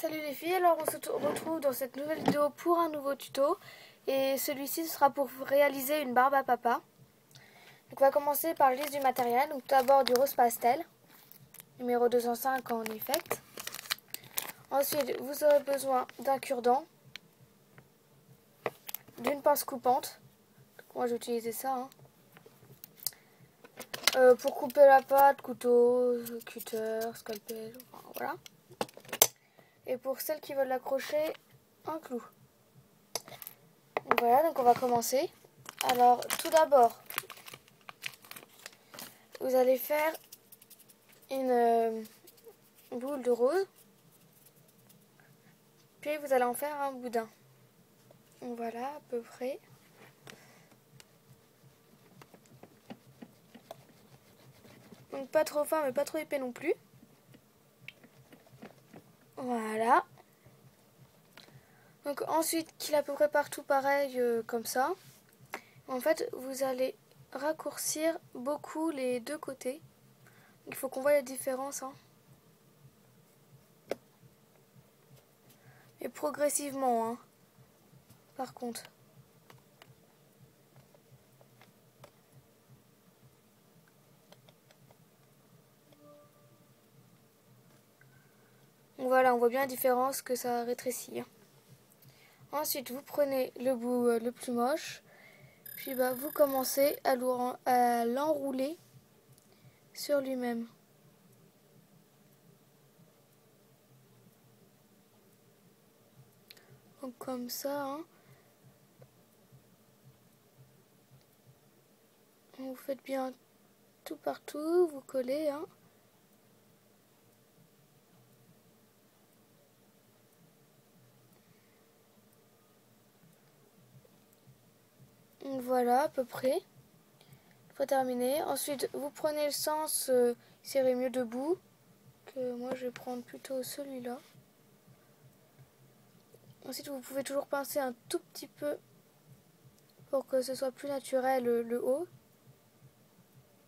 Salut les filles, alors on se retrouve dans cette nouvelle vidéo pour un nouveau tuto. Et celui-ci sera pour réaliser une barbe à papa. Donc on va commencer par la liste du matériel. Donc tout d'abord du rose pastel, numéro 205 en effect. Ensuite vous aurez besoin d'un cure-dent, d'une pince coupante. Donc, moi j'ai utilisé ça. Pour couper la pâte, couteau, cutter, scalpel, enfin, voilà. Et pour celles qui veulent l'accrocher, un clou. Donc voilà, donc on va commencer. Alors tout d'abord, vous allez faire une boule de rose. Puis vous allez en faire un boudin. Donc voilà à peu près. Donc pas trop fin mais pas trop épais non plus. Voilà. Donc ensuite qu'il est à peu près partout pareil comme ça. En fait vous allez raccourcir beaucoup les deux côtés. Il faut qu'on voit la différence. Et progressivement par contre. Donc voilà, on voit bien la différence que ça rétrécit. Ensuite, vous prenez le bout le plus moche, puis vous commencez à l'enrouler sur lui-même. Donc comme ça. Vous faites bien tout partout, vous collez. Donc voilà à peu près. Une fois terminé. Ensuite, vous prenez le sens, serrez mieux debout. Que moi je vais prendre plutôt celui-là. Ensuite, vous pouvez toujours pincer un tout petit peu pour que ce soit plus naturel le haut.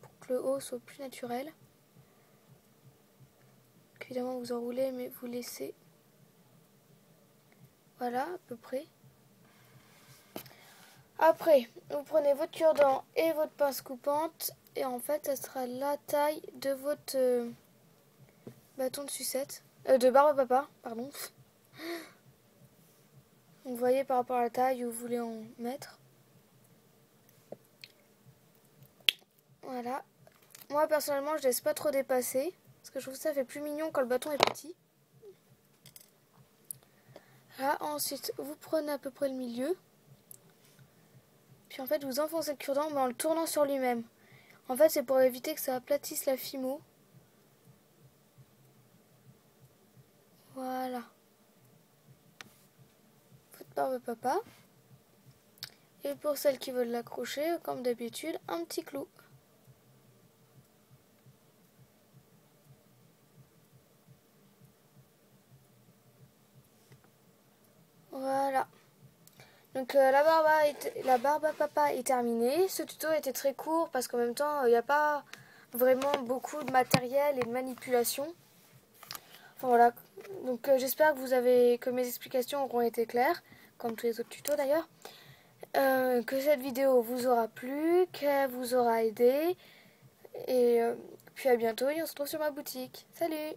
Pour que le haut soit plus naturel. Évidemment, vous enroulez, mais vous laissez. Voilà, à peu près. Après, vous prenez votre cure-dent et votre pince coupante. Et en fait, ça sera la taille de votre bâton de sucette. De barbe à papa, pardon. Vous voyez par rapport à la taille où vous voulez en mettre. Voilà. Moi, personnellement, je laisse pas trop dépasser. Parce que je trouve que ça fait plus mignon quand le bâton est petit. Là, ensuite, vous prenez à peu près le milieu. Puis en fait, vous enfoncez le cure-dent mais en le tournant sur lui-même. En fait, c'est pour éviter que ça aplatisse la fimo. Voilà. Votre barbe à papa. Et pour celles qui veulent l'accrocher, comme d'habitude, un petit clou. Voilà. Donc la barbe à papa est terminée. Ce tuto était très court parce qu'en même temps, il n'y a pas vraiment beaucoup de matériel et de manipulation. Enfin voilà. Donc j'espère que mes explications auront été claires, comme tous les autres tutos d'ailleurs. Que cette vidéo vous aura plu, qu'elle vous aura aidé. Et puis à bientôt et on se retrouve sur ma boutique. Salut!